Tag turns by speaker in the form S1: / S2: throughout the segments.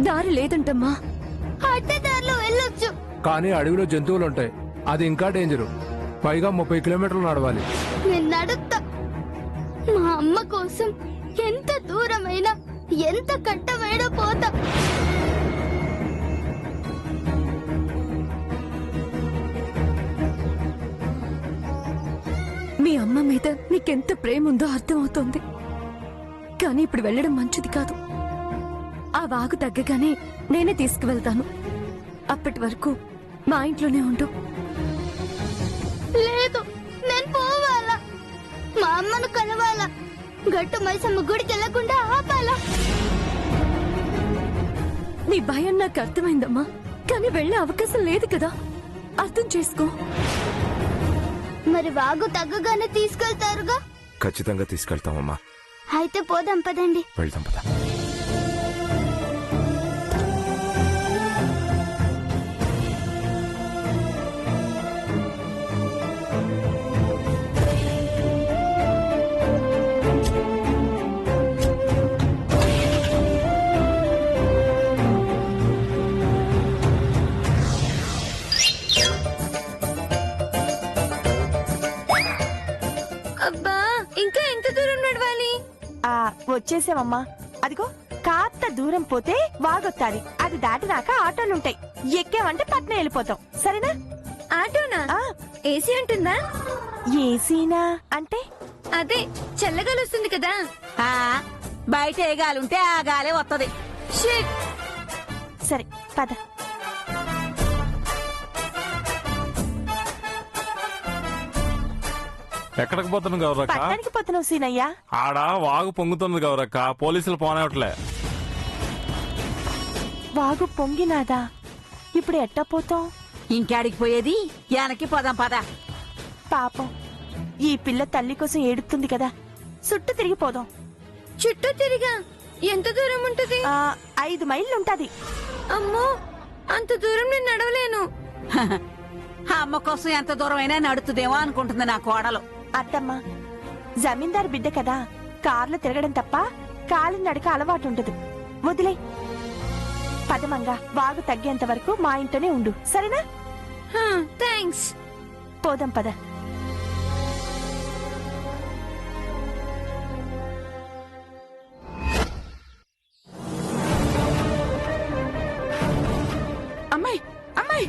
S1: దారి లేదంటమ్మా.
S2: అడ్డదారిలో వెళ్ళొచ్చు.
S3: కానీ అడవిలో జంతువులుంటాయి, అది ఇంకా డేంజరు. పైగా 30 కిలోమీటర్లు నడవాలి.
S2: నేను నడుస్తా. మా అమ్మ కోసం ఎంత దూరమైనా ఎంత కట్టమైనా పోతా.
S1: మీ అమ్మ మీద నీకెంత ప్రేమ ఉందో అర్థమవుతోంది. కానీ ఇప్పుడు వెళ్ళడం మంచిది కాదు. ఆ వాగు తగ్గగానే నేనే తీసుకువెళ్తాను. అప్పటి వరకు మా ఇంట్లోనే ఉండు.
S2: లేదు, నేను పోవాలా. మా అమ్మను కలవాలా. గట్టు మైసమ్మ గుడికి వెళ్లకుండా ఆపాలా.
S1: నీ భయం నాకు అర్థమైందమ్మా. కానీ వెళ్లే అవకాశం లేదు కదా, అర్థం చేసుకో.
S2: మరి వాగు తగ్గగానే తీసుకెళ్తారుగా?
S4: ఖచ్చితంగా తీసుకెళ్తామమ్మా.
S2: అయితే పోదాం పదండి.
S4: వెళ్దాం పద.
S1: అబ్బా, ఇంకా ఎంత దూరం నడవాలి?
S5: వచ్చేసామమ్మా. అదిగో కాస్త దూరం పోతే వాగొత్తాది. అది దాటినాక ఆటోలుంటాయి. ఎక్కామంటే పట్నం వెళ్ళిపోతాం. సరేనా?
S1: ఆటోనా? ఏసీ ఉంటుందా?
S5: ఏసీనా అంటే?
S1: అదే చల్లగాలి వస్తుంది కదా.
S5: బయట ఏ గాలుంటే ఆ గాలే వత్తది. సరే పద.
S6: ఎక్కడికి పోతున్నావు గౌరక్క?
S5: పట్టణానికి పోతున్నావు సీనయ్యా.
S6: ఆడ వాగు పొంగుతుంది గౌరక్క, పోలీసులు పోనేవట్లే.
S5: వాగు పొంగినాదా? ఇప్పుడు ఎట్టా పోతాం?
S7: ఇంకాడికి పోయేది? యానకి పోదాం పద.
S5: పాపం, ఈ పిల్ల తల్లి కోసం ఏడుతుంది కదా. చుట్టూ తిరిగిపోదాం.
S1: చుట్టూ తిరిగా ఎంత దూరం ఉంటది?
S5: 5 మైళ్ళుంటది.
S1: అమ్మో, అంత దూరం నేను నడవలేను.
S7: అమ్మ కోసం ఎంత దూరం అయినా నడుతుందేమో అనుకుంటుంది నా కోడలు.
S5: అత్తమ్మ, జమీందారు బిడ్డ కదా, కార్లు తిరగడం తప్ప కాలి నడక అలవాటు ఉండదు. వదిలే. పదమంగా వాగు తగ్గేంత వరకు మా ఇంట్లోనే ఉండు. సరేనా?
S1: థ్యాంక్స్.
S5: పోదాం పద.
S8: అమ్మాయి, అమ్మాయి,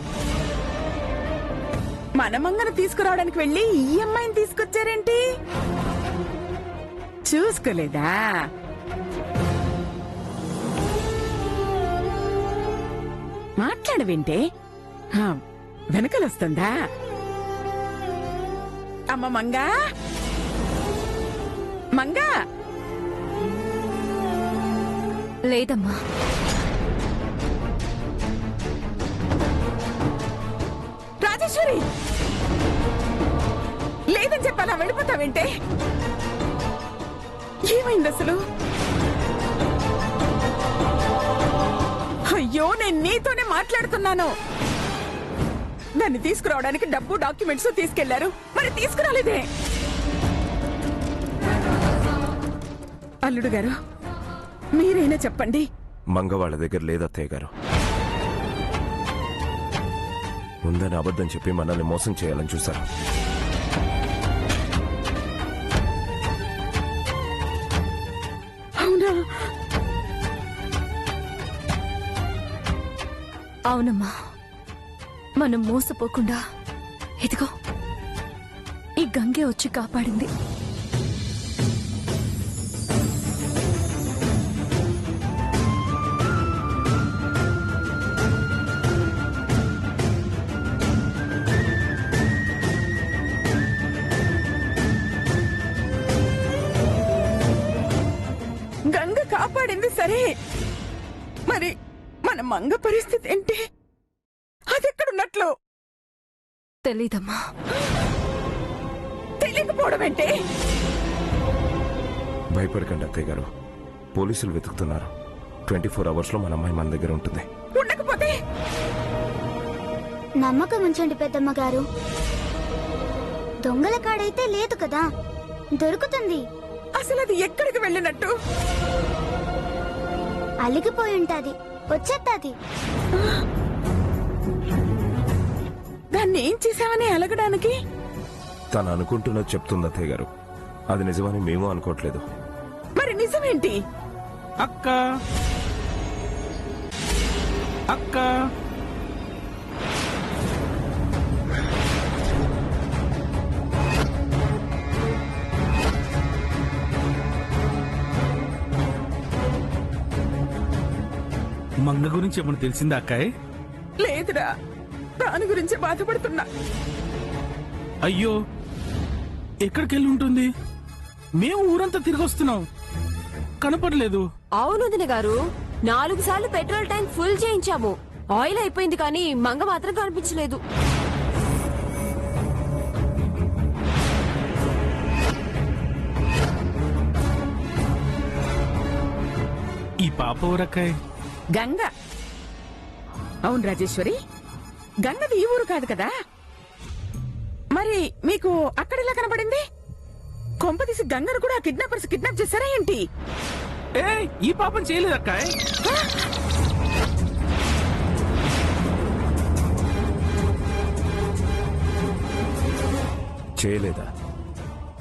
S8: మన మంగను తీసుకురావడానికి వెళ్ళి ఈ అమ్మాయిని తీసుకొచ్చారేంటి? చూసుకోలేదా? మాట్లాడవేంటే? వెనకలొస్తుందా? అమ్మ మంగా, మంగా.
S1: లేదమ్మా.
S8: రాజేశ్వరి, లేదని చెప్పాలా? వెళ్ళిపోతావేంటే? ఏమైంది అసలు? అయ్యో, నేను నీతోనే మాట్లాడుతున్నాను. దాన్ని తీసుకురావడానికి డబ్బు, డాక్యుమెంట్స్ తీసుకెళ్లారు, మరి తీసుకురాలేదే? అల్లుడు గారు, మీరైనా చెప్పండి.
S4: మంగ వాళ్ళ దగ్గర లేదత్తయ్య గారు. ఉందని అబద్ధం చెప్పి మనల్ని మోసం చేయాలని చూశారు.
S8: అవునా?
S1: అవునమ్మా. మనం మోసపోకుండా ఇదిగో ఈ గంగే వచ్చి కాపాడింది.
S8: గంగ కాపాడింది సరే, మరి మన మంగ పరిస్థితి ఏంటి? అదెక్కడున్నట్లు?
S1: తెలీదమ్మా.
S8: తెలియకపోవడం ఏంటి?
S4: భయపడకండి అత్తయ్య గారు, పోలీసులు వెతుకుతున్నారు. 24 అవర్స్ లో మన అమ్మాయి మన దగ్గర ఉంటుంది.
S8: ఉండకపోతే?
S2: నమ్మకం ఉంచండి పెద్దమ్మ గారు. దొంగల కాడైతే లేదు కదా, దొరుకుతుంది.
S8: అసలు అది ఎక్కడికి వెళ్ళినట్టు?
S2: అలిగిపోయి ఉంటాది. వచ్చేస్తాది.
S8: దాన్ని ఏం చేసావని అలగడానికి?
S4: తను అనుకుంటున్నది చెప్తుంది అత్తయ్య గారు. అది నిజమని మేము అనుకోవట్లేదు.
S8: మరి నిజమేంటి?
S9: అక్క అక్క మంగ గురించి ఏమన్నా తెలిసిందా అక్కాయ్?
S8: లేదురా, దాని గురించి బాధపడుతున్నా.
S9: అయ్యో, ఎక్కడికెళ్ళి ఉంటుంది? మేము ఊరంతా తిరిగి వస్తున్నాం, కనపడలేదు.
S1: అవును వదిన గారు, 4 సార్లు పెట్రోల్ ట్యాంక్ ఫుల్ చేయించాము. ఆయిల్ అయిపోయింది కానీ మంగ మాత్రం కనిపించలేదు.
S9: ఈ పాప ఊరక్కాయ్?
S8: గంగ. అవును రాజేశ్వరి, గంగది ఈ ఊరు కాదు కదా. మరి మీకు అక్కడెలా కనబడింది? కొంపదీసి గంగను కూడా కిడ్నాపర్స్ కిడ్నాప్ చేశారా ఏంటి?
S9: ఏ, ఈ పాపం చేయలేదు అక్కాయ్.
S4: చేయలేదా?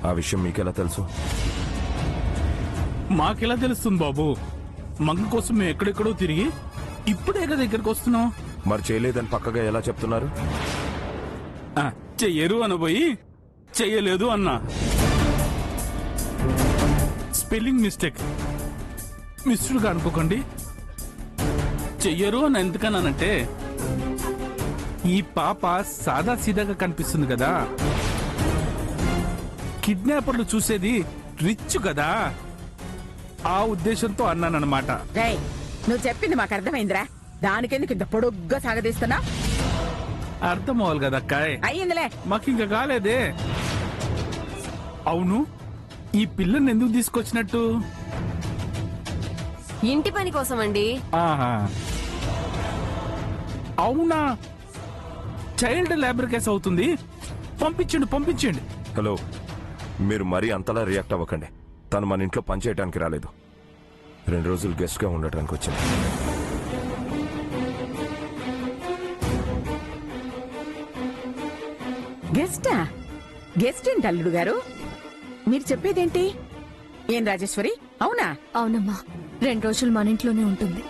S4: ఆ విషయం మీకెలా తెలుసు?
S9: మాకెలా తెలుస్తుంది బాబు? మంగ కోసం మేము ఎక్కడెక్కడో తిరిగి ఇప్పుడే కదా దగ్గరికి వస్తున్నాం.
S4: మరి చేయలేదని పక్కగా ఎలా చెప్తున్నారు?
S9: చెయ్యరు అనబోయి చెయ్యలేదు అన్నా. స్పెల్లింగ్ మిస్టేక్, మిస్టేక్ అనుకోకండి. చెయ్యరు అని ఎందుకన్నానంటే, ఈ పాప సాదా సీదాగా కనిపిస్తుంది కదా, కిడ్నాపర్లు చూసేది రిచ్ కదా, ఆ ఉద్దేశంతో అన్నానన్నమాట.
S8: రేయ్, నువ్వు చెప్పింది మాకు అర్థమైందిరా. దానికెందుకు ఇంత పొడుగ్గా సాగదీస్తున్నా?
S9: అర్థం అవ్వాలి కదా అక్కాయ్.
S8: అయ్యిందిలే.
S9: మాకింక కాలేదే. అవును, ఈ పిల్లని ఎందుకు తీసుకొచ్చినట్టు?
S1: ఇంటి పని కోసం అండి.
S9: ఆహా, అవునా? చైల్డ్ లేబర్ కేసు అవుతుంది. పంపించండి పంపించండి.
S4: హలో, మీరు మరీ అంతలా రియాక్ట్ అవ్వకండి. తను మన ఇంట్లో పని చేయడానికి రాలేదు, 2 రోజులు గెస్ట్ గా ఉండటానికి వచ్చింది.
S8: గెస్టా? గెస్ట్ ఏంటి అల్లుడు గారు? మీరు చెప్పేదేంటి? ఏం రాజేశ్వరి, అవునా?
S1: అవునమ్మా, 2 రోజులు మన ఇంట్లోనే ఉంటుంది.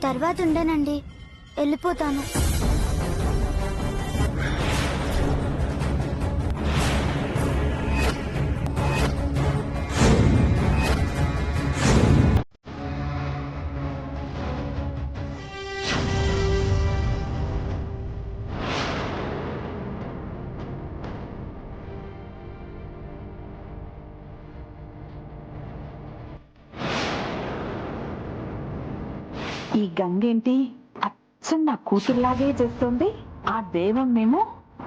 S2: తర్వాత ఉండనండి, వెళ్ళిపోతాను.
S10: ఈ గంగేంటి అచ్చం నా కూతురులాగే చేస్తుంది. ఆ దేవమేమో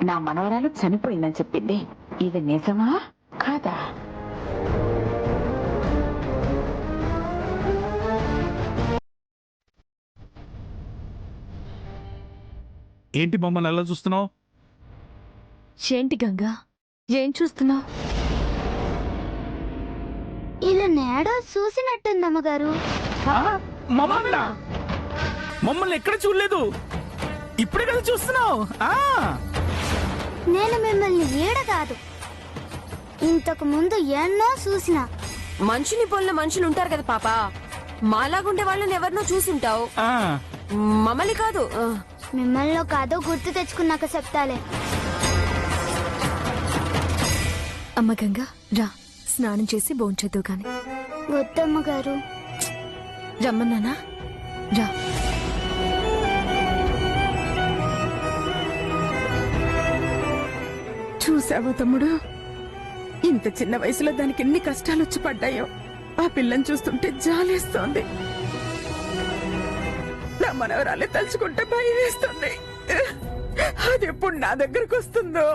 S10: నా మనవరాలు చనిపోయిందని చెప్పింది. ఇది నిజమా కాదా?
S9: ఏంటి మమ్మల్ని ఎలా చూస్తున్నావు?
S1: ఏంటి గంగా, ఏం చూస్తున్నావు?
S2: ఇలా నేడో చూసినట్టుంది అమ్మగారు.
S9: మమ్మల్ని ఎక్కడ చూడలేదు, ఇప్పుడే కదా చూస్తున్నావు.
S2: నేను మిమ్మల్ని ఈడ కాదు, ఇంతకు ముందు ఎన్నో చూసిన.
S1: మనుషుని పోలిన మనుషులు ఉంటారు కదా పాప, మాలాగుండే వాళ్ళని ఎవరినో చూసుంటావు. మమ్మల్ని కాదు.
S2: మిమ్మల్ని కాదో గుర్తు తెచ్చుకున్నాక చెప్తాలే.
S1: అమ్మ గంగా, రా, స్నానం చేసి భోంచేద్దు గాని.
S2: వద్దమ్మగారు.
S1: రమ్మన్నానా? రా.
S8: చూసావా తమ్ముడు, ఇంత చిన్న వయసులో దానికి ఎన్ని కష్టాలు వచ్చి పడ్డాయో. ఆ పిల్లని చూస్తుంటే జాలేస్తోంది. నా మనవరాలే తలుచుకుంటే భయం వేస్తుంది. అది ఎప్పుడు నా దగ్గరకు వస్తుందో.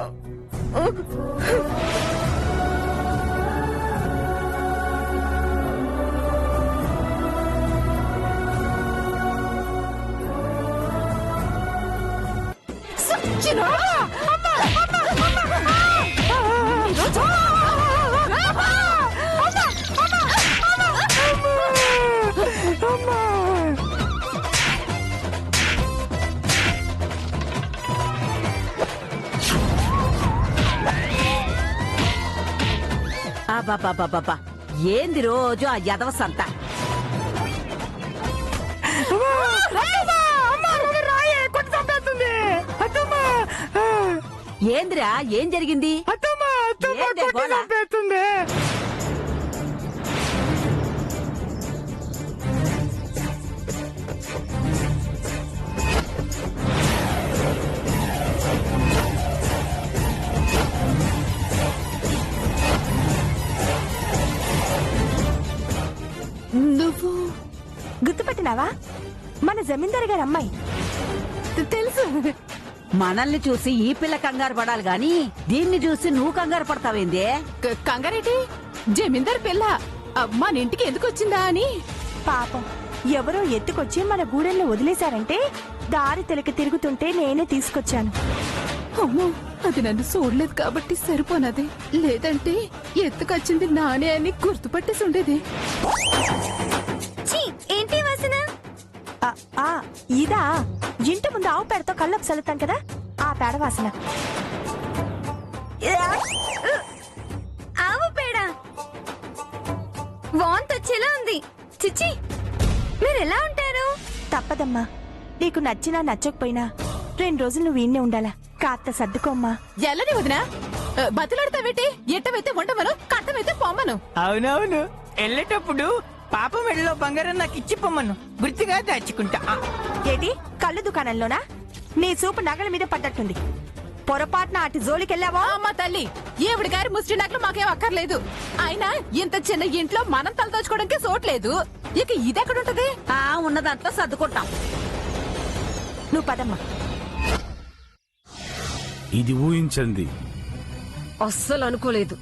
S7: బాబా ఏంది రోజు ఆ యదవ సంత? ఏందిరా ఏం జరిగింది? ఏందే గోల?
S1: నువ్వు
S5: గుర్తుపట్టినావా? మన జమీందారు గారి అమ్మాయి.
S1: తెలుసు.
S7: మనల్ని చూసి ఈ పిల్ల కంగారు పడాలి గాని దీన్ని చూసి నువ్వు కంగారు పడతావేందే?
S8: కంగారేటి? జమీందార్ పిల్ల మన ఇంటికి ఎందుకు వచ్చిందా అని.
S5: పాపం ఎవరో ఎత్తుకొచ్చి మన గూడెంలో వదిలేశారంటే దారి తెలికి తిరుగుతుంటే నేనే తీసుకొచ్చాను.
S8: అమ్మో, అది నన్ను చూడలేదు కాబట్టి సరిపోనది. లేదంటే ఎత్తుకొచ్చింది నానే అని గుర్తుపట్టేసి ఉండేది.
S2: ఏంటి వాసన?
S5: ఇదా ఇంటి ముందు ఆవు పేడతో కళ్ళకు చల్లుతాం కదా, ఆ పేడ వాసన.
S2: ఆవు పేడ వాంతొచ్చేలా ఉంది. చిచ్చి, మీరెలా ఉంటారు?
S5: తప్పదమ్మా, నీకు నచ్చినా నచ్చకపోయినా 2 రోజులు నువ్వు ఈయనే ఉండాలా. కాస్త సర్దుకోమ్మా.
S8: ఎల్లని వదినా, బతిలాడతావేటి? ఎట్టవైతే వండమను, కట్టవైతే పొమ్మను.
S11: అవునవును, వెళ్ళేటప్పుడు పాప మెడలో బంగారం నాకు ఇచ్చి పొమ్మను, గుర్తుగా దాచుకుంటా.
S5: ఏటి కళ్ళు దుకాణంలోనా? నీ చూపు నగల మీద పడ్డట్టుంది. పొరపాటున అటు జోలికెళ్ళావా?
S8: అమ్మ తల్లి, ఈవిడ గారి ముష్టి నగలు మాకేం అక్కర్లేదు. అయినా ఇంత చిన్న ఇంట్లో మనం తలదోచుకోవడానికి చోట్లేదు. ఇక ఇదెక్కడుంటది?
S7: ఉన్న దాంట్లో సర్దుకుంటాం.
S5: నువ్వు పదమ్మా.
S9: ఇది ఊహించండి.
S1: అస్సలు అనుకోలేదు.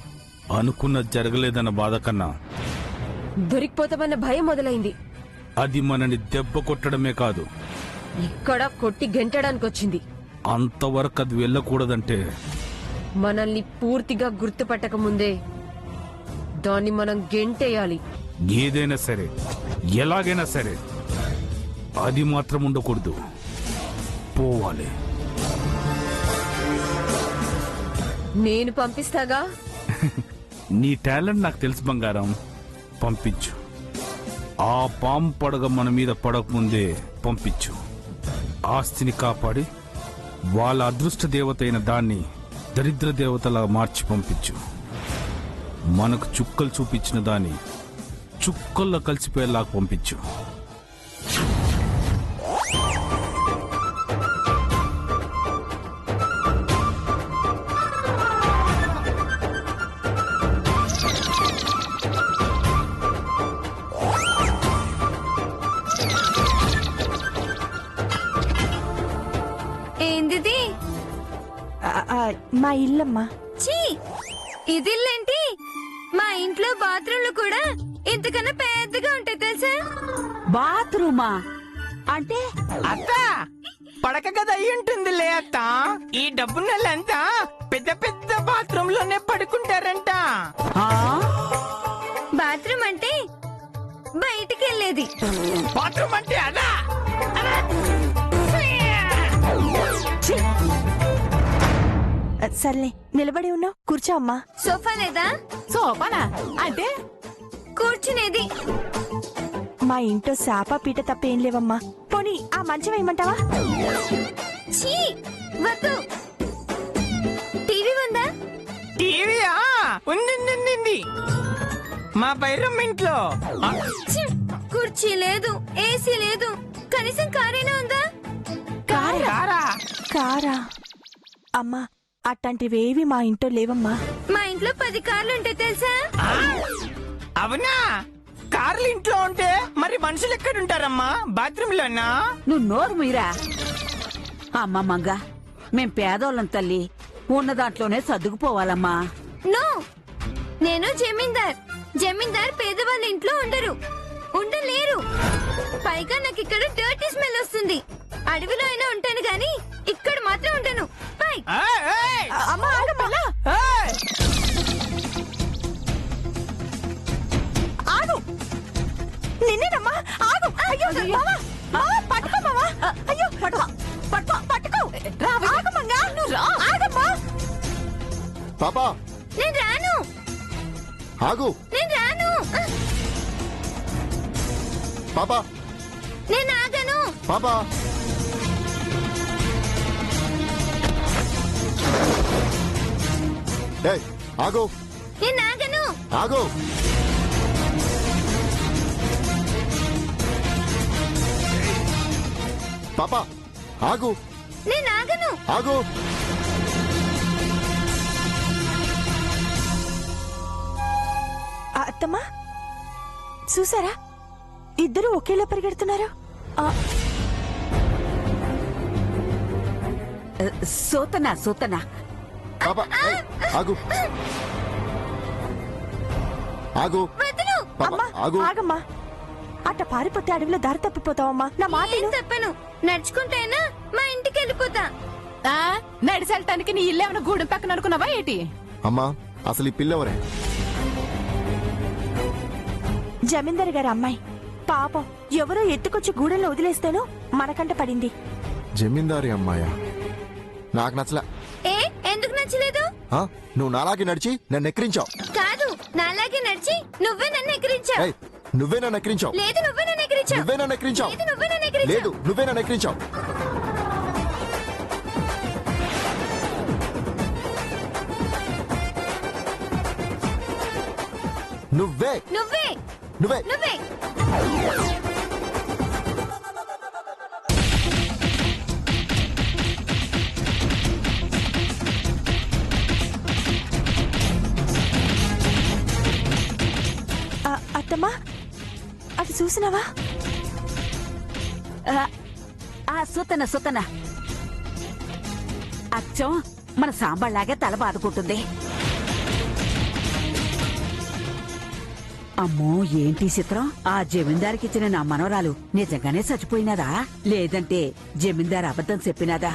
S9: అనుకున్నది జరగలేదన్న బాధ కన్నా
S1: దొరికిపోతామన్న భయం మొదలైంది.
S9: అది మనని దెబ్బ కొట్టడమే కాదు,
S1: ఇక్కడ కొట్టి గెంటడానికి వచ్చింది.
S9: అంతవరకు అది వెళ్ళకూడదంటే
S1: మనల్ని పూర్తిగా గుర్తుపట్టక ముందే దాన్ని మనం గెంటేయాలి.
S9: ఏదైనా సరే, ఎలాగైనా సరే, అది మాత్రం ఉండకూడదు. పోవాలి.
S1: నేను పంపిస్తాగా.
S9: నీ టాలెంట్ నాకు తెలుసు బంగారం, పంపించు. ఆ పాము పడగ మన మీద పడకముందే పంపించు. ఆస్తిని కాపాడి వాళ్ళ అదృష్ట దేవత అయిన దాన్ని దరిద్ర దేవతలా మార్చి పంపించు. మనకు చుక్కలు చూపించిన దాన్ని చుక్కల్లో కలిసిపోయేలాగా పంపించు.
S2: ఏందిది?
S5: మా ఇల్లమ్మా.
S2: చీ, ఇదిల్లేంటి? మా ఇంట్లో బాత్రూమ్లు కూడా ఇంతకన్నా పెద్దగా ఉంటాయి తెలుసా?
S7: బాత్రూమా అంటే?
S11: అత్త, పడక గది అయి ఉంటుందిలే అత్త. ఈ డబ్బు నెలంతా పెద్ద పెద్ద బాత్రూమ్ లోనే పడుకుంటారంట.
S2: బాత్రూమ్ అంటే బయటికి వెళ్ళేది.
S11: బాత్రూమ్ అంటే అదా?
S5: సర్లే, నిలబడి ఉన్నావు, కూర్చో అమ్మా.
S2: సోఫా లేదా?
S8: సోపానా అంటే?
S2: కూర్చునేది.
S5: మా ఇంట్లో శాప పీట తప్ప ఏం లేవమ్మా. పోనీ ఆ మంచం వేయమంటావా?
S2: చీ, వద్దు. టీవీ ఉందా?
S11: టీవీయా? ఉంది. మా బైరం ఇంట్లో.
S2: ఛీ, కుర్చీ లేదు, ఏసీ లేదు, కనీసం కారైనా ఉందా?
S5: కారా? అమ్మా, అట్లాంటివేవి మా ఇంట్లో లేవమ్మా.
S2: మా ఇంట్లో 10 కార్లు ఉంటాయి తెలుసా?
S11: అవునా? కార్లు ఇంట్లో ఉంటే మరి మనుషులు ఎక్కడుంటారమ్మా? బాత్రూమ్ లోనా?
S7: నువ్వు నోరు మీరా. అమ్మ మంగ, మేం పేదోళ్ళం తల్లి, ఉన్న దాంట్లోనే సర్దుకుపోవాలమ్మా.
S2: నో, నేను జమీందార్ పేదవాళ్ళ ఇంట్లో ఉండలేరు. పైగా నాకు ఇక్కడ డర్టీ స్మెల్ వస్తుంది. అడవిలో అయినా ఉంటాను గాని ఇక్కడ మాత్రం ఉంటాను.
S5: అమ్మా, ఆగమ్మా. ఆగు, నిన్నేనమ్మా. ఆగు. అయ్యో మావా, పట్టుకో మావా. అయ్యో పట్టుకో. ఆగమ్మా, ఆగమ్మా.
S12: పాపా,
S2: నేను రాను.
S12: ఆగు
S2: నేను రాను.
S12: పాపా
S2: నేను ఆగను.
S12: పాపా ఏయ్, ఆగు
S2: నేను ఆగను.
S12: ఆగు పాపా ఆగు
S2: నేను ఆగను.
S12: ఆగు
S5: అత్తమ్మా చూసారా ఇద్దరు ఒకేలా పరిగెడుతున్నారు.
S7: సూతన
S12: పాపా ఏయ్, ఆగు ఆగు
S2: వదలు.
S12: పాపా
S5: అమ్మా
S12: ఆగు
S5: ఆగమ్మా. అట్ట పారిపోతే అడవిలో దారి తప్పిపోతావమ్మా. నా మాట
S2: ఏం
S5: విను.
S2: తప్పను. నడుచుకుంటేనా మా ఇంటికి వెళ్ళిపోతా.
S1: నడిచెళ్ళటానికి నీ ఇల్లేమైనా గూడెం పక్కన అనుకున్నావా ఏంటి?
S12: అమ్మా అసలు ఈ పిల్లవరే?
S5: జమీందారు గారి అమ్మాయి పాపం ఎవరో ఎత్తుకొచ్చి గూడెంలో వదిలేస్తేనో మనకంట పడింది.
S12: జమీందారి అమ్మాయా? నాకు నచ్చలే.
S2: ఏ ఎందుకు నచ్చలేదు?
S12: ఆ, నువ్వు నాలాగే నడిచి నన్ను ఎక్కిరించావు.
S2: కాదు, నాలాగే నడిచి నువ్వే నన్ను ఎక్కిరించావు.
S12: ఏయ్, నువ్వే నన్ను ఎక్కిరించావు.
S2: లేదు, నువ్వే నన్ను ఎక్కిరించావు.
S12: నువ్వే నన్ను ఎక్కిరించావు.
S2: లేదు, నువ్వే నన్ను ఎక్కిరించావు.
S12: లేదు, నువ్వే నన్ను ఎక్కిరించావు. నువ్వే
S2: నువ్వే
S12: నువ్వే
S2: నువ్వే
S5: అత్తమ్మా అటు చూసినావా?
S7: సూతన అచ్చం మన సాంబాళ్లాగే తల బాదుకుంటుంది. అమ్మో ఏంటి చిత్రం? ఆ జమీందారికి ఇచ్చిన నా మనవరాలు నిజంగానే చచ్చిపోయినదా, లేదంటే జమీందారు అబద్ధం చెప్పినదా?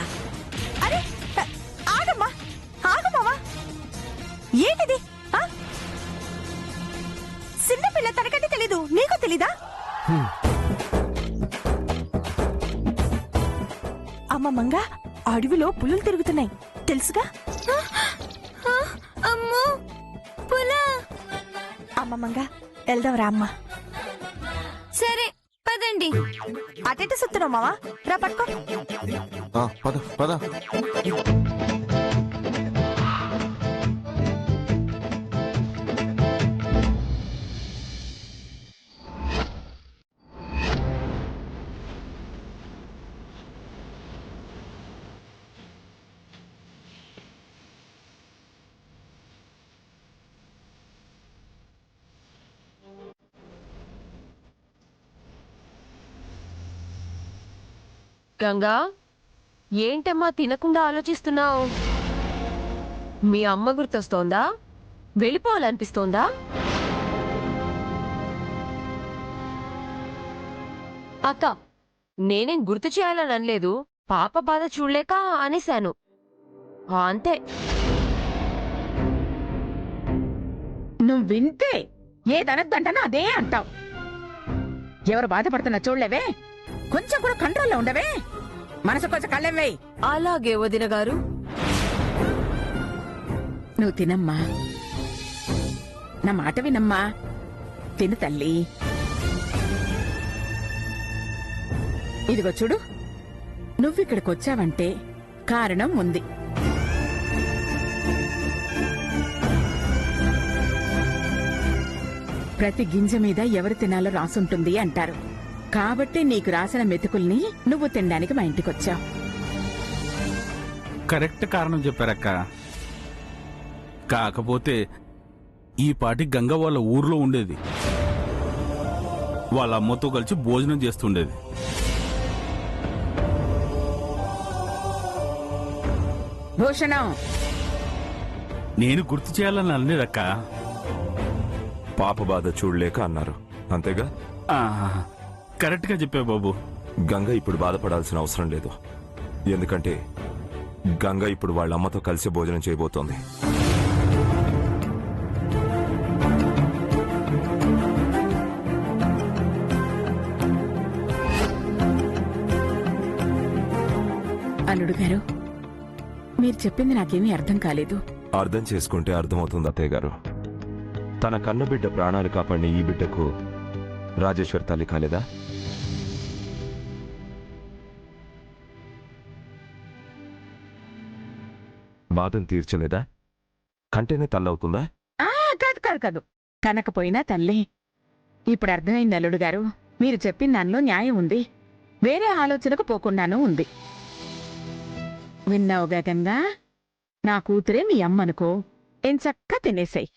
S5: అరే ఆగమ్మా, ఆగమ్మా. ఏంటిది? చిన్నపిల్ల తనకంటే తెలీదు, నీకు తెలీదా? అమ్మమ్మంగ అడవిలో పులులు తిరుగుతున్నాయి తెలుసుగా?
S2: అమ్మో పులా.
S5: అమ్మమ్మంగ వెళ్దాం రా అమ్మ.
S2: సరే పదండి.
S5: అటెంట సుత్తున్నావు మావా, రా పట్టుకో.
S12: ఆ, పద పద.
S1: గంగా, ఏంటమ్మా తినకుండా ఆలోచిస్తున్నావు? మీ అమ్మ గుర్తొస్తోందా? వెళ్ళిపోవాలనిపిస్తోందా? అక్క, నేనేం గుర్తు చేయాలని అనలేదు, పాప బాధ చూడలేక అనేశాను అంతే.
S8: నువ్వు వింటే ఏదనద్దంటానో అదే అంటావు. ఎవరు బాధపడుతున్నా చూడలేవే, కొంచెం కూడా కంట్రోల్లో ఉండవే, మనసు కొంచెం కళ్ళెం వేయి.
S1: అలాగే వదిన గారు.
S8: నువ్వు తినమ్మా, నా మాట వినమ్మా, తిను తల్లి. ఇదిగో చూడు, నువ్విక్కడికి వచ్చావంటే కారణం ఉంది. ప్రతి గింజ మీద ఎవరు తినాలో రాసుంటుంది అంటారు. కాబట్టి నీకు రాసిన మెతుకుల్ని నువ్వు తినడానికి మా ఇంటికొచ్చావు.
S9: కరెక్ట్ కారణం చెప్పారక్క. కాకపోతే ఈ పాటి గంగ వాళ్ళ ఊర్లో ఉండేది, వాళ్ళ అమ్మతో కలిసి భోజనం చేస్తుండేది.
S8: భూషణం,
S9: నేను గుర్తు చేయాలని అనలేదక్క.
S4: పాప బాధ చూడలేక అన్నారు, అంతేగా?
S9: కరెక్ట్ గా చెప్పావు బాబు.
S4: గంగ ఇప్పుడు బాధపడాల్సిన అవసరం లేదు, ఎందుకంటే గంగ ఇప్పుడు వాళ్ళ అమ్మతో కలిసి భోజనం చేయబోతోంది.
S8: అల్లుడు గారు, మీరు చెప్పింది నాకేమీ అర్థం కాలేదు.
S4: అర్థం చేసుకుంటే అర్థమవుతుంది అత్తయ్య గారు. తన కన్నబిడ్డ ప్రాణాలు కాపాడిన ఈ బిడ్డకు రాజేశ్వరి తల్లి కాలేదా? బాధను తీర్చలేదా? కంటేనే తల్లవుతుందా?
S8: కాదు కాదు కాదు కనకపోయినా తల్లి. ఇప్పుడు అర్థమైంది అల్లుడు గారు, మీరు చెప్పిన దానిలో న్యాయం ఉంది. వేరే ఆలోచనకు పోకుండానూ ఉంది. విన్నావుగా గంగా, నా కూతురే మీ అమ్మనుకో, ఎంచక్కా తినేసాయి.